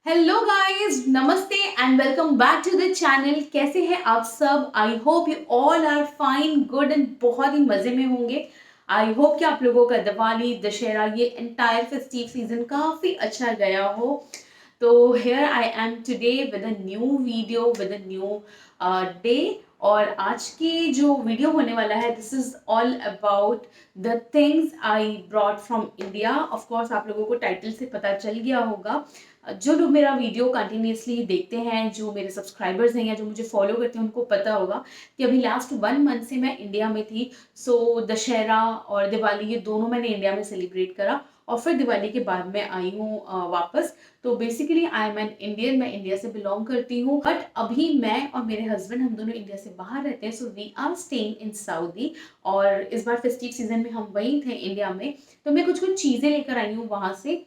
Hello guys, नमस्ते and welcome back to the channel. कैसे हैं आप सब? I hope you all are fine, good and बहुत ही मजे में होंगे। आई होप कि आप लोगों का दिवाली, दशहरा, ये एंटायर फेस्टिव सीजन काफी अच्छा गया हो। तो here I am today with a new video with a new day। और आज की जो वीडियो होने वाला है, this is all about the things I brought from India. Of course आप लोगों को टाइटल से पता चल गया होगा। जो लोग मेरा वीडियो कंटिन्यूसली देखते हैं, जो मेरे सब्सक्राइबर्स हैं या जो मुझे फॉलो करते हैं, उनको पता होगा कि अभी लास्ट 1 मंथ से मैं इंडिया में थी। सो दशहरा और दिवाली ये दोनों मैंने इंडिया में सेलिब्रेट करा और फिर दिवाली के बाद मैं आई हूँ वापस। तो basically I am an Indian, मैं इंडिया से बिलोंग करती हूँ, बट अभी मैं और मेरे हस्बैंड हम दोनों इंडिया से बाहर रहते हैं। So we are staying in Saudi और इस बार फेस्टिव सीजन में हम वहीं थे इंडिया में। तो मैं कुछ कुछ चीज़ें लेकर आई हूँ वहाँ से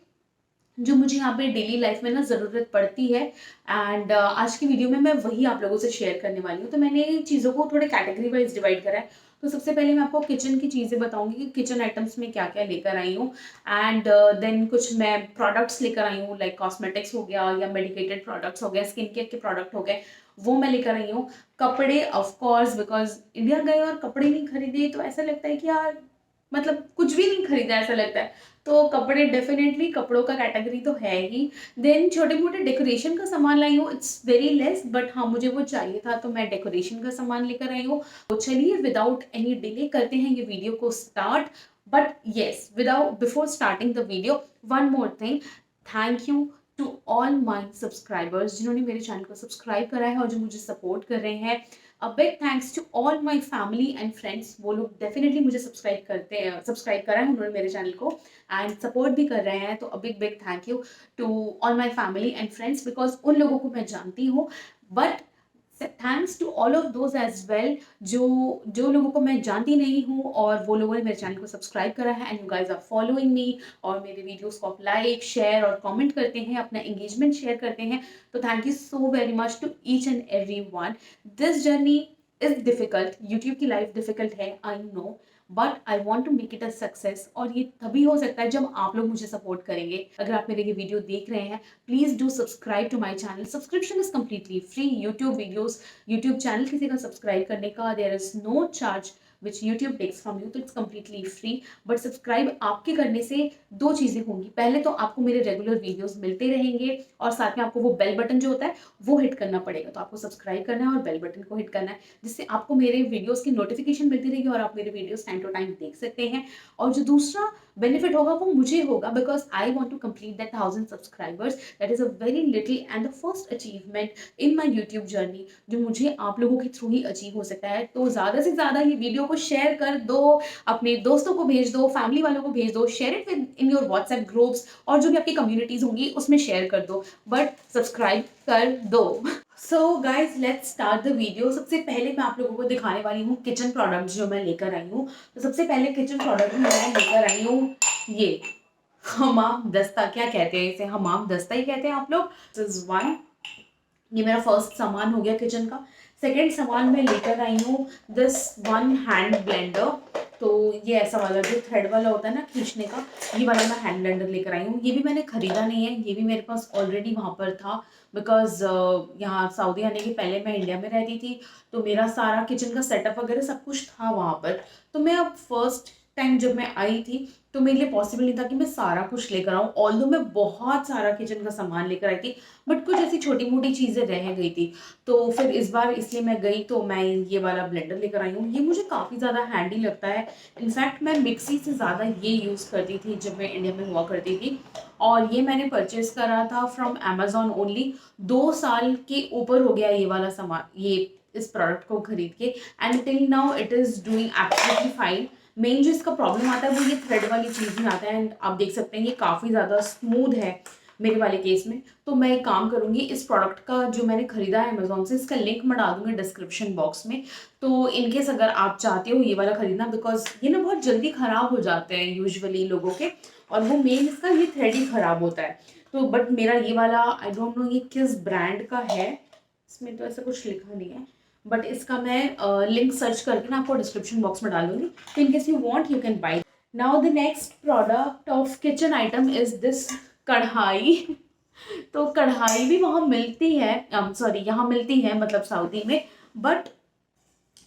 जो मुझे यहाँ पे डेली लाइफ में ना ज़रूरत पड़ती है। एंड आज की वीडियो में मैं वही आप लोगों से शेयर करने वाली हूँ। तो मैंने चीज़ों को थोड़े कैटेगरी वाइज डिवाइड करा है। तो सबसे पहले मैं आपको किचन की चीज़ें बताऊंगी कि किचन आइटम्स में क्या क्या लेकर आई हूँ। एंड देन कुछ मैं प्रोडक्ट्स लेकर आई हूँ, लाइक कॉस्मेटिक्स हो गया या मेडिकेटेड प्रोडक्ट्स हो गए, स्किन केयर के प्रोडक्ट हो गए, वो मैं लेकर आई हूँ। कपड़े ऑफकोर्स, बिकॉज इंडिया गए और कपड़े नहीं खरीदे तो ऐसा लगता है कि यार मतलब कुछ भी नहीं खरीदा ऐसा लगता है। तो कपड़े डेफिनेटली, कपड़ों का कैटेगरी तो है ही। देन छोटे मोटे डेकोरेशन का सामान लाई हूँ, इट्स वेरी लेस बट हाँ मुझे वो चाहिए था तो मैं डेकोरेशन का सामान लेकर आई हूँ। तो चलिए विदाउट एनी डिले करते हैं ये वीडियो को start. But yes, without before starting the video, one more thing, thank you to all my subscribers जिन्होंने मेरे चैनल को सब्सक्राइब करा है और जो मुझे सपोर्ट कर रहे हैं। A big thanks to all my family and friends, वो लोग डेफिनेटली मुझे सब्सक्राइब करते हैं, सब्सक्राइब करा है उन्होंने मेरे चैनल को एंड सपोर्ट भी कर रहे हैं। तो a big big thank you to all my family and friends, because उन लोगों को मैं जानती हूँ। But thanks to all of those as well जो जो लोगों को मैं जानती नहीं हूँ और वो लोगों ने मेरे चैनल को सब्सक्राइब करा है and you guys are following me और मेरे वीडियोस को आप लाइक, शेयर और कमेंट करते हैं, अपना एंगेजमेंट शेयर करते हैं। तो thank you so very much to each and every one. This journey is difficult, YouTube की लाइफ डिफिकल्ट है, I know, but I want to make it a success. और ये तभी हो सकता है जब आप लोग मुझे सपोर्ट करेंगे। अगर आप मेरे ये वीडियो देख रहे हैं, please do subscribe to my channel. Subscription is completely free. YouTube videos, YouTube channel किसी का सब्सक्राइब करने का there is no charge which YouTube takes from you, तो it's completely free. But subscribe आपके करने से दो चीज़ें होंगी। पहले तो आपको मेरे रेगुलर वीडियोस मिलते रहेंगे और साथ में आपको वो बेल बटन जो होता है वो हिट करना पड़ेगा। तो आपको सब्सक्राइब करना है और बेल बटन को हिट करना है, जिससे आपको मेरे वीडियोस की नोटिफिकेशन मिलती रहेगी और आप मेरे वीडियोस टाइम टू टाइम देख सकते हैं। और जो दूसरा बेनिफिट होगा वो मुझे होगा, because I want to complete that 1000 subscribers. That is a very little and the first achievement in my YouTube journey, जो मुझे आप लोगों के थ्रू ही अचीव हो सकता है। तो ज़्यादा से ज़्यादा ये वीडियो को शेयर कर दो, अपने दोस्तों को भेज दो, फैमिली वालों को भेज दो, share it with in your WhatsApp groups और जो भी आपकी कम्युनिटीज़ होंगी उसमें शेयर कर दो, बट सब्सक्राइब कर दो। So guys let's start the video. सबसे पहले मैं आप लोगों को दिखाने वाली हूँ किचन प्रोडक्ट जो मैं लेकर आई हूँ। तो सबसे पहले किचन प्रोडक्ट में मैं लेकर आई हूँ ये हमाम दस्ता। क्या कहते हैं इसे? हमाम दस्ता ही कहते हैं आप लोग। दिस इज वन, ये मेरा फर्स्ट सामान हो गया किचन का। सेकेंड सामान मैं लेकर आई हूँ दिस वन हैंड ब्लेंडर। तो ये ऐसा वाला जो थ्रेड वाला होता है ना खींचने का, ये वाला मैं हैंड ब्लेंडर लेकर आई हूँ। ये भी मैंने खरीदा नहीं है, ये भी मेरे पास ऑलरेडी वहाँ पर था, बिकॉज यहाँ सऊदी आने के पहले मैं इंडिया में रहती थी तो मेरा सारा किचन का सेटअप वगैरह सब कुछ था वहाँ पर। तो मैं अब फर्स्ट टाइम जब मैं आई थी तो मेरे लिए पॉसिबल नहीं था कि मैं सारा कुछ लेकर आऊँ, ऑल्दो मैं बहुत सारा किचन का सामान लेकर आई थी, बट कुछ ऐसी छोटी मोटी चीज़ें रह गई थी। तो फिर इस बार इसलिए मैं गई तो मैं ये वाला ब्लेंडर लेकर आई हूँ। ये मुझे काफ़ी ज़्यादा हैंडी लगता है। इनफैक्ट मैं मिक्सी से ज़्यादा ये यूज़ करती थी जब मैं इंडिया में हुआ करती थी, और ये मैंने परचेज करा था फ्रॉम अमेजोन ओनली। 2 साल के ऊपर हो गया ये वाला सामान, ये इस प्रोडक्ट को खरीद के, and till now it is doing absolutely fine. Main जो इसका प्रॉब्लम आता है वो ये थ्रेड वाली चीज़ में आता है, एंड आप देख सकते हैं ये काफ़ी ज़्यादा स्मूथ है मेरे वाले केस में। तो मैं एक काम करूंगी, इस प्रोडक्ट का जो मैंने खरीदा है अमेजोन से, इसका लिंक मैं डाल दूंगी डिस्क्रिप्शन बॉक्स में। तो इनकेस अगर आप चाहते हो ये वाला खरीदना, बिकॉज ये ना बहुत जल्दी ख़राब हो जाते हैं यूजुअली लोगों के, और वो मेन इसका ये थ्रेड ही ख़राब होता है। तो बट मेरा ये वाला आई डोंट नो ये किस ब्रांड का है, इसमें तो ऐसा कुछ लिखा नहीं है, बट इसका मैं लिंक सर्च करके ना आपको डिस्क्रिप्शन बॉक्स में डाल दूंगी। तो in case you want you can buy. Now the next product of kitchen item is this कढ़ाई। तो कढ़ाई भी वहाँ मिलती है, सॉरी यहाँ मिलती है मतलब सऊदी में, बट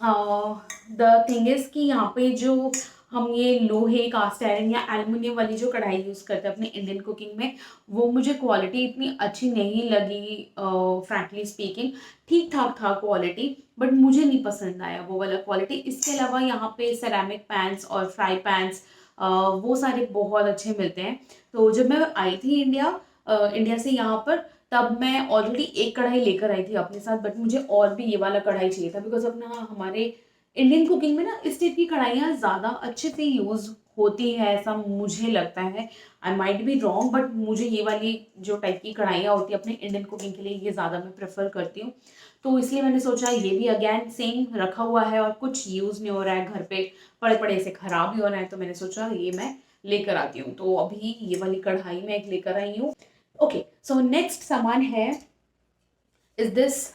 द थिंग इज कि यहाँ पे जो हम ये लोहे कास्ट आयरन या एल्युमिनियम वाली जो कढ़ाई यूज़ करते हैं अपने इंडियन कुकिंग में, वो मुझे क्वालिटी इतनी अच्छी नहीं लगी, फ्रैंकली स्पीकिंग। ठीक ठाक था क्वालिटी, बट मुझे नहीं पसंद आया वो वाला क्वालिटी। इसके अलावा यहाँ पे सेरामिक पैन्स और फ्राई पैन्स वो सारे बहुत अच्छे मिलते हैं। तो जब मैं आई थी इंडिया से यहाँ पर, तब मैं ऑलरेडी एक कढ़ाई लेकर आई थी अपने साथ, बट मुझे और भी ये वाला कढ़ाई चाहिए था, बिकॉज अपना हमारे इंडियन कुकिंग में ना इस टाइप की कढ़ाइयाँ ज़्यादा अच्छे से यूज़ होती है, ऐसा मुझे लगता है। I might be wrong, but मुझे ये वाली जो टाइप की कढ़ाइयाँ होती है अपने इंडियन कुकिंग के लिए, ये ज़्यादा मैं प्रेफर करती हूँ। तो इसलिए मैंने सोचा ये भी अगेन सेम रखा हुआ है और कुछ यूज़ नहीं हो रहा है, घर पे पड़े पड़े से ख़राब भी हो रहा है, तो मैंने सोचा ये मैं लेकर आती हूँ। तो अभी ये वाली कढ़ाई मैं एक लेकर आई हूँ। ओके, सो नेक्स्ट सामान है इज दिस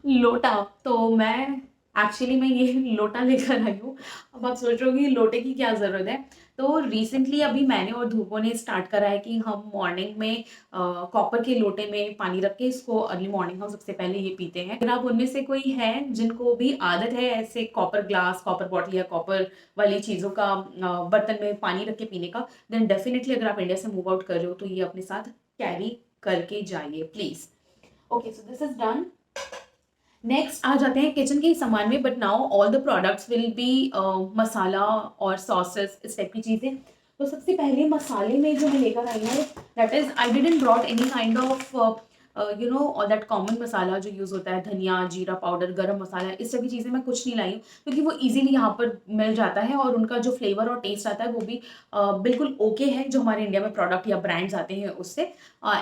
लोटा। तो मैं ये लोटा लेकर आई हूँ। अब आप सोच रहे हो कि लोटे की क्या ज़रूरत है। तो रिसेंटली अभी मैंने और धूपो ने स्टार्ट करा है कि हम मॉर्निंग में कॉपर के लोटे में पानी रख के इसको अर्ली मॉर्निंग हम सबसे पहले ये पीते हैं। अगर आप उनमें से कोई है जिनको भी आदत है ऐसे कॉपर ग्लास, कॉपर बॉटल या कॉपर वाली चीज़ों का बर्तन में पानी रख के पीने का, देन डेफिनेटली अगर आप इंडिया से मूव आउट कर रहे हो तो ये अपने साथ कैरी करके जाइए please. Okay, so this is done. Next आ जाते हैं किचन के ही सामान में, but now all the products will be masala और सॉसेस, इस टाइप की चीज़ें। तो सबसे पहले मसाले में जो मैं लेकर आई हूँ, that is I didn't brought any kind of all that common masala जो यूज़ होता है, धनिया, जीरा पाउडर, गरम मसाला, इस तरह की चीज़ें मैं कुछ नहीं लाई हूँ, क्योंकि वो इजीली यहाँ पर मिल जाता है और उनका जो फ्लेवर और टेस्ट आता है वो भी बिल्कुल ओके है, जो हमारे इंडिया में प्रोडक्ट या ब्रांड्स आते हैं उससे।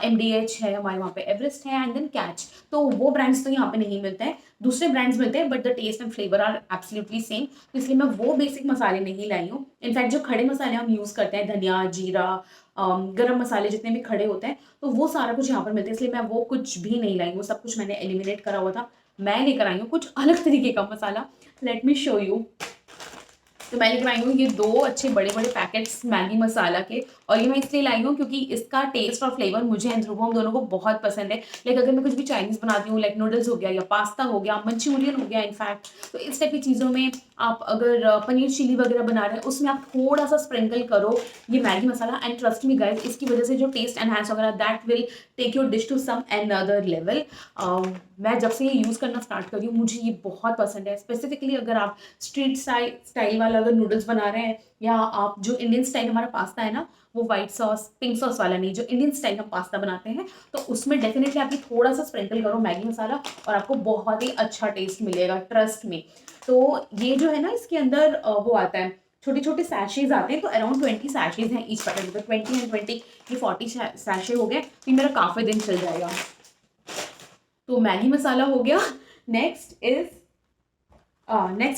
MDH है हमारे वहाँ पे, एवरेस्ट है एंड देन कैच, तो वो ब्रांड्स तो यहाँ पे नहीं मिलते हैं, दूसरे ब्रांड्स मिलते हैं, but the taste and flavour are absolutely same. तो इसलिए मैं वो बेसिक मसाले नहीं लाई हूँ। इनफैक्ट जो खड़े मसाले हम यूज़ करते हैं, धनिया, जीरा, गरम मसाले जितने भी खड़े होते हैं, तो वो सारा कुछ यहाँ पर मिलता है, इसलिए मैं वो कुछ भी नहीं लाई हूँ, सब कुछ मैंने एलिमिनेट करा हुआ था। मैं लेकर आई हूँ कुछ अलग तरीके का मसाला, लेट मी शो यू। तो मैं लेकर आई हूँ ये 2 अच्छे बड़े-बड़े पैकेट्स मैगी मसाला के, और ये मैं इसलिए लाई हूँ क्योंकि इसका टेस्ट और फ्लेवर मुझे एंड ध्रुव, हम दोनों को बहुत पसंद है। लाइक अगर मैं कुछ भी चाइनीज़ बनाती हूँ, लाइक नूडल्स हो गया या पास्ता हो गया, मंचूरियन हो गया इनफैक्ट, तो इस टाइप की चीज़ों में आप अगर पनीर चिली वगैरह बना रहे हैं, उसमें आप थोड़ा-सा स्प्रिंकल करो ये Maggi masala, and trust me guys, इसकी वजह से जो टेस्ट एनहांस होगा ना, that will take your dish to some another level. मैं जब से ये यूज़ करना स्टार्ट करी हूँ, मुझे ये बहुत पसंद है। स्पेसिफिकली अगर आप स्ट्रीट स्टाइल वाला अगर नूडल्स बना रहे हैं, या आप जो इंडियन स्टाइल हमारा पास्ता है ना, वो व्हाइट सॉस पिंक सॉस वाला नहीं, जो इंडियन स्टाइल हम पास्ता बनाते हैं, तो उसमें डेफिनेटली आप थोड़ा सा स्प्रिंकल करो मैगी मसाला और आपको बहुत ही अच्छा टेस्ट मिलेगा, ट्रस्ट में। तो ये जो है ना, इसके अंदर वो आता है, छोटे छोटे सैशेज आते हैं, तो अराउंड 20 सैशेज हैं ईच पैकेट में, तो 20 एंड 20 ये 40 सैशे हो गए, तो मेरा काफ़ी दिन चल जाएगा। तो मैगी मसाला हो गया। नेक्स्ट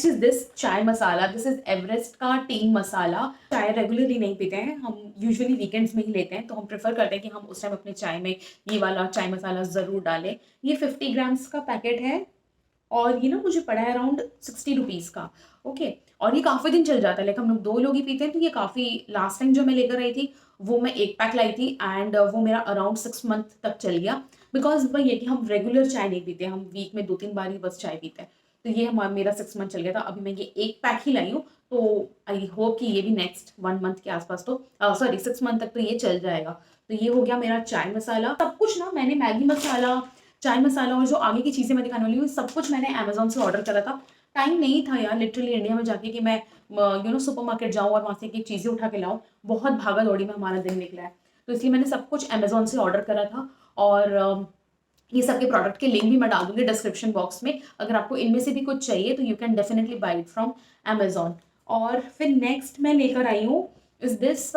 इज दिस चाय मसाला। दिस इज एवरेस्ट का टी मसाला। चाय रेगुलरली नहीं पीते हैं हम, यूजुअली वीकेंड्स में ही लेते हैं, तो हम प्रेफर करते हैं कि हम उस टाइम अपने चाय में ये वाला चाय मसाला ज़रूर डालें। ये 50 ग्राम्स का पैकेट है और ये ना मुझे पड़ा है अराउंड 60 रुपीज़ का। ओके, और ये काफ़ी दिन चल जाता है, लाइक हम लोग 2 लोग ही पीते हैं, तो ये काफ़ी, लास्ट टाइम जो मैं लेकर आई थी वो मैं 1 पैक लाई थी, एंड वो मेरा अराउंड 6 मंथ तक चल गया, बिकॉज वही है कि हम रेगुलर चाय नहीं पीते, हम वीक में 2-3 बार ही बस चाय पीते हैं। तो ये मेरा 6 मंथ चल गया था। अभी मैं ये 1 पैक ही लाई हूँ, तो आई होप कि ये भी नेक्स्ट 1 मंथ के आसपास, तो सॉरी 6 मंथ तक तो ये चल जाएगा। तो ये हो गया मेरा चाय मसाला। सब कुछ ना मैंने मैगी मसाला, चाय मसाला और जो आगे की चीज़ें मैं दिखाने वाली हूँ, सब कुछ मैंने अमेज़न से ऑर्डर करा था। टाइम नहीं था यार लिटरली इंडिया में जाके कि मैं सुपरमार्केट जाऊँ और वहाँ से एक चीज़ें उठा के लाऊँ। बहुत भागा-दौड़ी में हमारा दिन निकला है। तो इसलिए मैंने सब कुछ अमेज़न से ऑर्डर करा था, और ये सब के प्रोडक्ट के लिंक भी मैं डाल दूँगी डिस्क्रिप्शन बॉक्स में। अगर आपको इनमें से भी कुछ चाहिए तो you can definitely buy it from Amazon. और फिर नेक्स्ट मैं लेकर आई हूँ इज़ दिस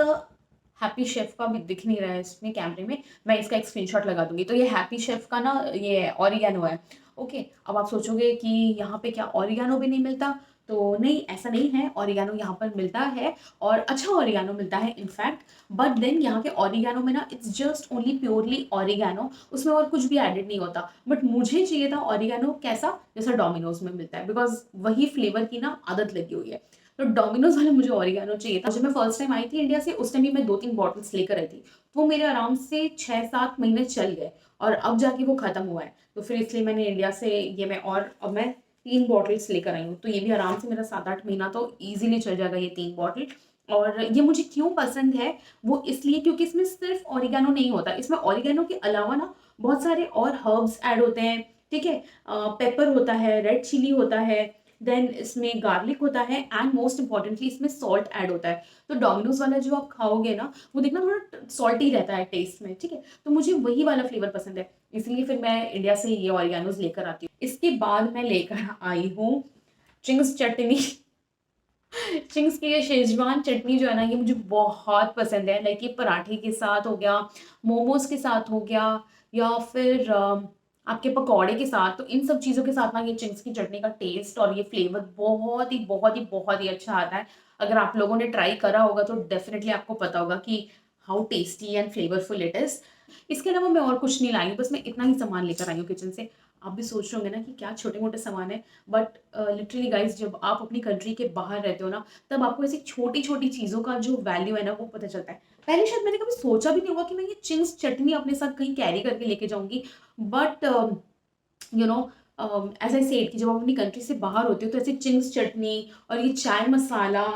हैप्पी शेफ़ का, भी दिख नहीं रहा है इसमें कैमरे में, मैं इसका एक स्क्रीनशॉट लगा दूँगी। तो ये हैप्पी शेफ़ का ना ये ऑरिगैनो है। ओके, अब आप सोचोगे कि यहाँ पे क्या ऑरिगैनो भी नहीं मिलता? तो नहीं, ऐसा नहीं है, ऑरिगैनो यहाँ पर मिलता है और अच्छा ऑरिगैनो मिलता है इनफैक्ट, बट देन यहाँ के ऑरिगैनो में ना it's just only purely oregano, उसमें और कुछ भी एडेड नहीं होता। बट मुझे चाहिए था ऑरिगैनो कैसा, जैसा डोमिनोज में मिलता है, बिकॉज वही फ्लेवर की ना आदत लगी हुई है। तो डोमिनोज वाला मुझे ऑरिगेनो चाहिए था। जब मैं फर्स्ट टाइम आई थी इंडिया से, उस टाइम भी मैं 2-3 बॉटल्स लेकर आई थी, वो मेरे आराम से 6-7 महीने चल गए और अब जाके वो खत्म हुआ है। तो फिर इसलिए मैंने इंडिया से ये मैं और अब मैं 3 बॉटल्स लेकर आई हूँ, तो ये भी आराम से मेरा 7-8 महीना तो ईजिली चल जाएगा ये 3 बॉटल। और ये मुझे क्यों पसंद है, वो इसलिए क्योंकि इसमें सिर्फ ऑरिगेनो नहीं होता, इसमें ऑरिगेनो के अलावा ना बहुत सारे और हर्ब्स ऐड होते हैं, ठीक है। पेपर होता है, रेड चिली होता है, देन इसमें गार्लिक होता है एंड मोस्ट इंपॉर्टेंटली इसमें सॉल्ट ऐड होता है। तो डोमिनोज वाला जो आप खाओगे ना, वो देखना थोड़ा सॉल्टी रहता है टेस्ट में, ठीक है। तो मुझे वही वाला फ्लेवर पसंद है, इसलिए फिर मैं इंडिया से ये ऑरिगेनोज लेकर आती हूँ। इसके बाद मैं लेकर आई हूँ चिंग्स चटनी। चिंग्स की ये शेजवान चटनी जो है ना, ये मुझे बहुत पसंद है। लाइक ये पराठे के साथ हो गया, मोमोज के साथ हो गया, या फिर आपके पकौड़े के साथ, तो इन सब चीज़ों के साथ ना ये चिंग्स की चटनी का टेस्ट और ये फ्लेवर बहुत ही बहुत ही बहुत ही अच्छा आता है। अगर आप लोगों ने ट्राई करा होगा तो डेफिनेटली आपको पता होगा कि how tasty and flavourful it is. इसके अलावा मैं और कुछ नहीं लाई हूँ, बस मैं इतना ही सामान लेकर आई हूँ किचन से। आप भी सोच रहे होंगे ना कि क्या छोटे मोटे सामान है, बट लिटरली गाइज, जब आप अपनी कंट्री के बाहर रहते हो ना, तब आपको ऐसी छोटी छोटी चीज़ों का जो वैल्यू है ना, वो पता चलता है। पहले शायद मैंने कभी सोचा भी नहीं होगा कि मैं ये चिंग्स चटनी अपने साथ कहीं कैरी करके लेके जाऊंगी, but you know as I said कि जब आप अपनी कंट्री से बाहर होते हो तो ऐसे चिंग्स चटनी और ये चाय मसाला,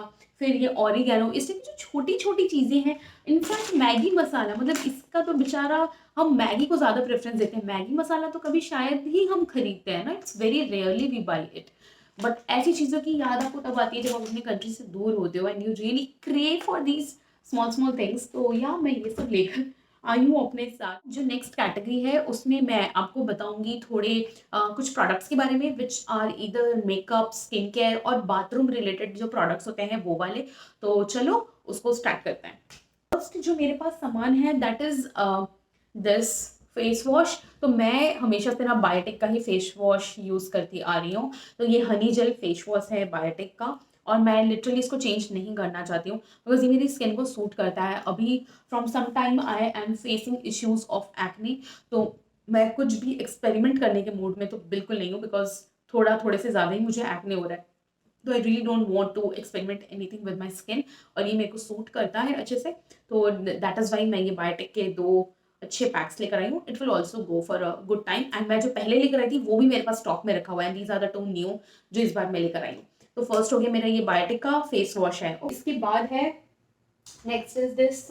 फिर ये ऑरिगेनो, इस टाइप की जो छोटी छोटी चीज़ें हैं, इनफैक्ट मैगी मसाला, मतलब इसका तो बेचारा, हम मैगी को ज़्यादा प्रेफरेंस देते हैं, मैगी मसाला तो कभी शायद ही हम खरीदते हैं ना, it's very rarely we buy it. But ऐसी चीज़ों की याद आपको तब आती है जब आप अपनी कंट्री से दूर होते हो and you really crave for these small small things. तो या मैं ये सब लेकर आई हूँ अपने साथ। जो नेक्स्ट कैटेगरी है उसमें मैं आपको बताऊंगी थोड़े कुछ प्रोडक्ट्स के बारे में, विच आर इधर मेकअप, स्किन केयर और बाथरूम रिलेटेड जो प्रोडक्ट्स होते हैं वो वाले। तो चलो उसको स्टार्ट करते हैं। फर्स्ट जो मेरे पास सामान है that is this face wash. तो मैं हमेशा से ना बायोटिक का ही फेस वॉश यूज़ करती आ रही हूँ। तो ये हनी जेल फेस वॉश है बायोटिक का, और मैं लिटरली इसको चेंज नहीं करना चाहती हूँ बिकॉज ये मेरी स्किन को सूट करता है। अभी from some time I am facing issues of acne, तो मैं कुछ भी एक्सपेरिमेंट करने के मूड में तो बिल्कुल नहीं हूँ, बिकॉज थोड़े से ज़्यादा ही मुझे एक्ने हो रहा है। तो I really don't want to experiment anything with my skin, और ये मेरे को सूट करता है अच्छे से। तो दैट इज़ वाई मैं ये बायोटिक के 2 अच्छे पैक्स लेकर आई हूँ। It will also go for a good time, and मैं जो पहले लेकर आई थी वो भी मेरे पास स्टॉक में रखा हुआ है। दीज आर द 2 न्यू जो इस बार मैं लेकर आई हूँ। तो फर्स्ट हो गया मेरा ये बायोटिक का फेस वॉश है। इसके बाद है नेक्स्ट इज दिस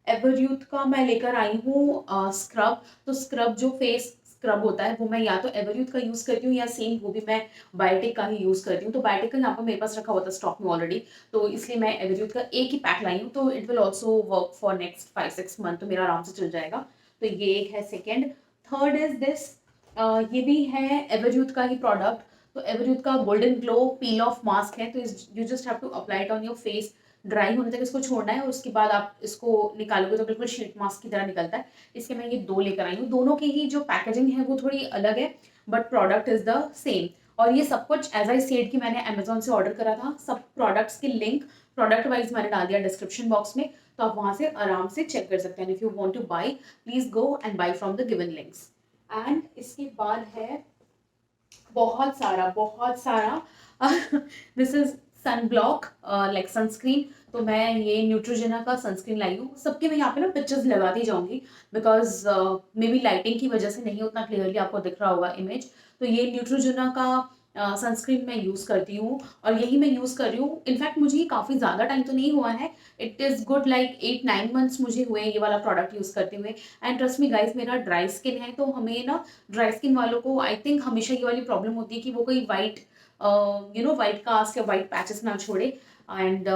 एवरयूथ का मैं लेकर आई हूँ स्क्रब। तो स्क्रब जो फेस स्क्रब होता है वो मैं या तो एवरयूथ का यूज़ करती हूँ या सेम वो भी मैं बायोटिक का ही यूज़ करती हूँ। तो बायोटिक का यहाँ पर मेरे पास रखा हुआ था स्टॉक में ऑलरेडी, तो इसलिए मैं एवरयूथ का एक ही पैक लाई हूँ। तो it will also work for next 5-6 month, तो मेरा आराम से चल जाएगा। तो ये एक है सेकेंड। थर्ड इज दिस, ये भी है एवरयूथ का ही प्रोडक्ट। तो एवरयूथ का golden glow peel off mask है। तो you just have to apply it on your face, dry होने तक इसको छोड़ना है, और उसके बाद आप इसको निकालोगे तो बिल्कुल शीट मास्क की तरह निकलता है। इसके मैं ये 2 लेकर आई हूँ। दोनों की ही जो पैकेजिंग है वो थोड़ी अलग है, but product is the same. और ये सब कुछ एज आई सेड कि मैंने अमेजोन से ऑर्डर करा था। सब प्रोडक्ट्स के लिंक प्रोडक्ट वाइज मैंने डाल दिया डिस्क्रिप्शन बॉक्स में, तो आप वहाँ से आराम से चेक कर सकते हैं। If you want to buy, please go and buy from the given links. And इसके बाद है बहुत सारा this is sun block, like sunscreen. तो मैं ये न्यूट्रोजेना का सनस्क्रीन लाई हूँ। सबके मैं यहाँ पे ना पिक्चर्स लगाती जाऊंगी, बिकॉज मे बी लाइटिंग की वजह से नहीं उतना क्लियरली आपको दिख रहा होगा इमेज। तो ये न्यूट्रोजेना का सनस्क्रीन मैं यूज़ करती हूँ, और यही मैं यूज़ कर रही हूँ। इनफैक्ट मुझे ये काफ़ी ज़्यादा टाइम तो नहीं हुआ है, it is good like 8-9 months मुझे हुए ये वाला प्रोडक्ट यूज़ करते हुए। एंड ट्रस्ट मी गाइस, मेरा ड्राई स्किन है, तो हमें ना ड्राई स्किन वालों को आई थिंक हमेशा ये वाली प्रॉब्लम होती है कि वो कोई वाइट वाइट कास्ट या वाइट पैचेस ना छोड़े। एंड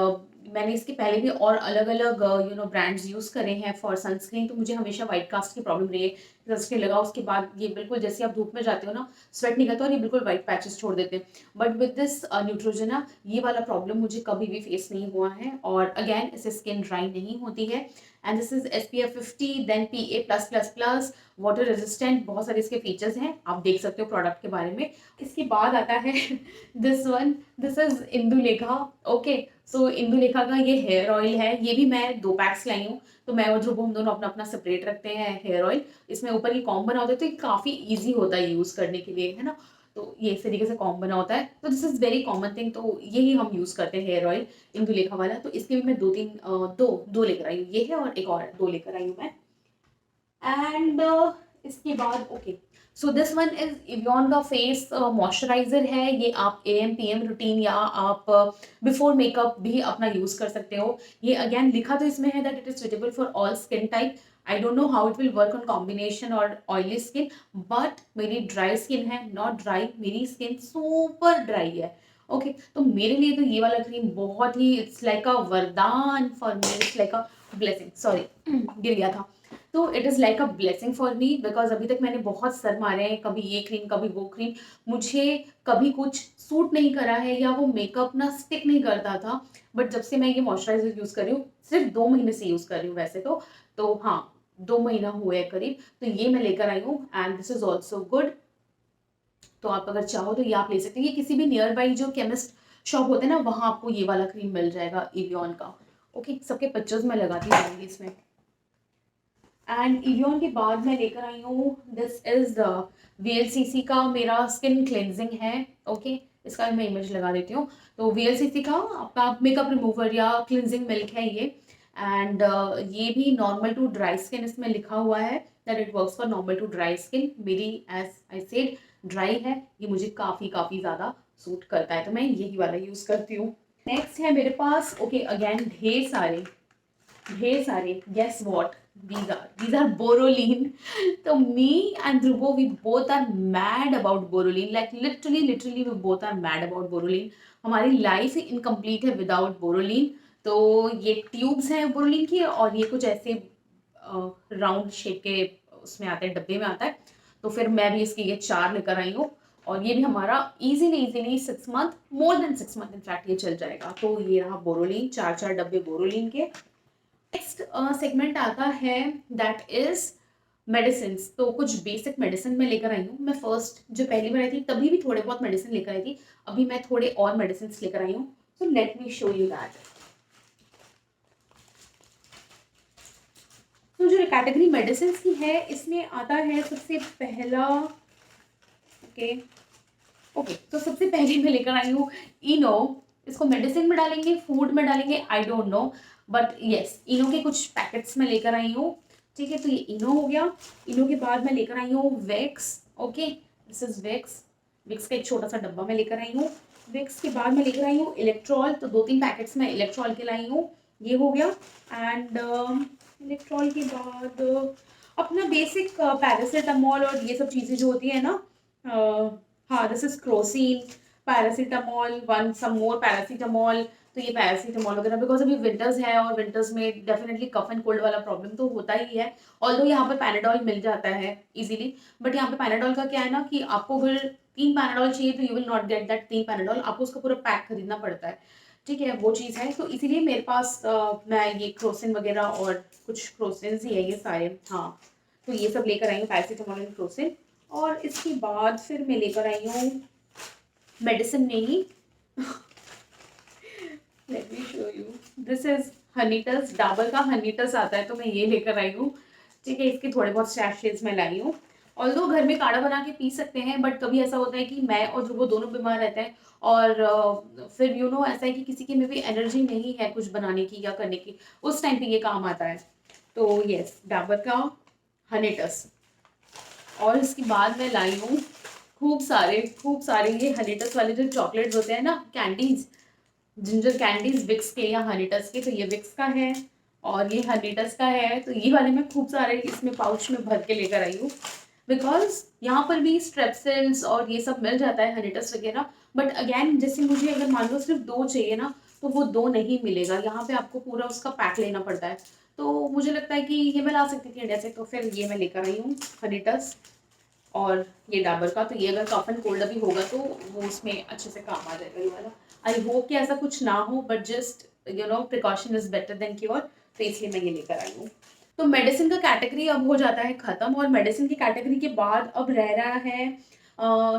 मैंने इसके पहले भी और अलग अलग ब्रांड्स यूज़ करे हैं फॉर सनस्क्रीन, तो मुझे हमेशा वाइट कास्ट की प्रॉब्लम रही है। सनस्क्रीन लगाओ उसके बाद ये बिल्कुल जैसे आप धूप में जाते हो ना, स्वेट निकलता है और ये बिल्कुल वाइट पैचेस छोड़ देते हैं। बट विद दिस न्यूट्रोजेना ये वाला प्रॉब्लम मुझे कभी भी फेस नहीं हुआ है, और अगेन इससे स्किन ड्राई नहीं होती है। And this is SPF 50, then PA+++, water resistant, बहुत सारे इसके फीचर्स हैं, आप देख सकते हो प्रोडक्ट के बारे में। इसके बाद आता है this one, this is Indulekha. Okay, so Indulekha का ये हेयर ऑयल है। ये भी मैं 2 पैक्स लाई हूँ। तो मैं और ध्रुव हम दोनों अपना अपना सेपरेट रखते हैं हेयर ऑयल। इसमें ऊपर ये कॉम्ब बना होता है, तो ये काफ़ी ईजी होता है यूज़ करने के लिए, है ना। तो ये इस तरीके से कॉम्ब बना होता है, तो this is very common thing, तो यही हम यूज़ करते हैं हेयर ऑयल इंदुलेखा वाला। तो इसके भी मैं 2-3 दो लेकर आई हूँ, ये है और एक और 2 लेकर आई हूँ मैं। एंड इसके बाद okay, so this one is avian का फेस मॉइस्चराइजर है। ये आप एएम पीएम रूटीन या आप बिफोर मेकअप भी अपना यूज कर सकते हो। ये अगेन लिखा तो इसमें है that it is suitable for all skin type. I don't know how it will work on combination और ऑयली स्किन, बट मेरी ड्राई स्किन है, नॉट ड्राई, मेरी स्किन सुपर ड्राई है। ओके तो मेरे लिए तो ये वाला क्रीम बहुत ही, इट्स लाइक अ वरदान for me, it's like a blessing, sorry गिर गया था। तो it is like a blessing for me, because अभी तक मैंने बहुत सर मारे हैं, कभी ये क्रीम कभी वो क्रीम, मुझे कभी कुछ सूट नहीं करा है या वो मेकअप ना स्टिक नहीं करता था। बट जब से मैं ये मॉइस्चराइजर यूज़ कर रही हूँ, सिर्फ 2 महीने से यूज़ कर रही हूँ वैसे तो हाँ 2 महीना हुआ है करीब, तो ये मैं लेकर आई हूँ and this is also good. तो आप अगर चाहो तो ये आप ले सकते हैं, ये किसी भी नियर बाई जो केमिस्ट शॉप होते हैं ना, वहाँ आपको ये वाला क्रीम मिल जाएगा एवियन का। ओके सबके पिक्चर्स मैं लगाती जाऊंगी इसमें। एंड इवियन के बाद मैं लेकर आई हूँ, दिस इज वीएलसीसी का मेरा स्किन क्लेंजिंग है। ओके इसका मैं इमेज लगा देती हूँ। तो वीएलसीसी का आपका मेकअप रिमूवर या क्लिनजिंग मिल्क है ये। एंड ये भी नॉर्मल टू ड्राई स्किन इसमें लिखा हुआ है that it works for normal to dry skin. मेरी एज आई सेड ड्राई है, ये मुझे काफ़ी काफ़ी ज़्यादा सूट करता है, तो मैं यही वाला यूज़ करती हूँ। नेक्स्ट है मेरे पास ओके अगेन ढेर सारे guess what these are Boroline. तो me and Dhruvo we both are mad about Boroline, like literally we both are mad about Boroline. हमारी लाइफ ही इनकम्प्लीट है विदाउट बोरोलीन। तो ये ट्यूब्स हैं बोरोलीन की और ये कुछ ऐसे राउंड शेप के उसमें आते हैं, डब्बे में आता है। तो फिर मैं भी इसके ये 4 लेकर आई हूँ और ये भी हमारा easily 6 month, more than 6 month in fact ये चल जाएगा। तो ये रहा बोरोलीन, 4 डब्बे बोरोलीन के। नेक्स्ट सेगमेंट आता है दैट इज मेडिसिन। तो कुछ बेसिक मेडिसिन मैं लेकर आई हूँ। मैं फर्स्ट जो पहली बार आई थी तभी भी थोड़े बहुत मेडिसिन लेकर आई थी, अभी मैं थोड़े और मेडिसिन लेकर आई हूँ। So let me show you that. तो जो कैटेगरी मेडिसिन की है इसमें आता है सबसे पहला ओके तो सबसे पहले मैं लेकर आई हूँ इनो। इसको मेडिसिन में डालेंगे, फूड में डालेंगे, I don't know, but yes Eno के कुछ पैकेट्स में लेकर आई हूँ। ठीक है तो ये इनो हो गया। इनो के बाद मैं लेकर आई हूँ Vicks. Okay this is Vicks, Vicks का एक छोटा सा डब्बा मैं लेकर आई हूँ। विक्स के बाद मैं लेकर आई हूँ इलेक्ट्रॉल, तो 2-3 पैकेट्स में इलेक्ट्रॉल के लाई हूँ, ये हो गया। एंड इलेक्ट्रॉल के बाद अपना बेसिक पैरासीटामोल और ये सब चीज़ें जो होती है ना, हाँ this is Crocin, paracetamol, one some more paracetamol. तो ये पैरासीटामोल वगैरह, बिकॉज अभी विंटर्स है और विंटर्स में डेफिनेटली कफ एंड कोल्ड वाला प्रॉब्लम तो होता ही है। ऑल्दो यहाँ पर पैनाडॉल मिल जाता है इजीली, बट यहाँ पे पैनाडॉल का क्या है ना कि आपको अगर 3 पैनाडॉल चाहिए तो you will not get that 3 Panadol, आपको उसका पूरा पैक खरीदना पड़ता है। ठीक है वो चीज़ है, तो इसीलिए मेरे पास मैं ये क्रोसिन वगैरह और कुछ क्रोसिन ही है ये सारे, हाँ तो ये सब लेकर आई हूँ पैरासीटामोल एंड क्रोसिन। और इसके बाद फिर मैं लेकर आई हूँ मेडिसिन में ही let me show you, this is Honitus, Dabur का हनीटस आता है तो मैं ये लेकर आई हूँ। ठीक है इसके थोड़े बहुत सैशेज मैं लाई हूँ। ऑल्दो घर में काढ़ा बना के पी सकते हैं, बट कभी ऐसा होता है कि मैं और ध्रुव दोनों बीमार रहते हैं और फिर यू नो ऐसा है कि किसी के में भी एनर्जी नहीं है कुछ बनाने की या करने की, उस टाइम पे ये काम आता है। तो यस डाबर का हनीटस। और इसके बाद मैं लाई हूँ खूब सारे ये हनीटस वाले जो चॉकलेट्स होते हैं ना, कैंडीज, जिंजर कैंडीज विक्स के या हनीटस के, तो ये विक्स का है और ये हनीटस का है। तो ये वाले मैं खूब सारे इसमें पाउच में भर के लेकर आई हूँ, बिकॉज यहाँ पर भी स्ट्रेप्सिल्स और ये सब मिल जाता है हनीटस वगैरह। बट अगेन जैसे मुझे अगर मान लो सिर्फ 2 चाहिए ना, तो वो 2 नहीं मिलेगा, यहाँ पे आपको पूरा उसका पैक लेना पड़ता है। तो मुझे लगता है कि ये मैं ला सकती थी इंडिया से, तो फिर ये मैं लेकर आई हूँ हनीटस और ये डाबर का। तो ये अगर कफ एंड कोल्ड अभी होगा तो वो उसमें अच्छे से काम आ जाएगा ये वाला। आई होप कि ऐसा कुछ ना हो, but just you know precaution is better than cure, तो इसलिए मैं ये लेकर आई हूँ। तो मेडिसिन का कैटेगरी अब हो जाता है खत्म, और मेडिसिन की कैटेगरी के बाद अब रह रहा है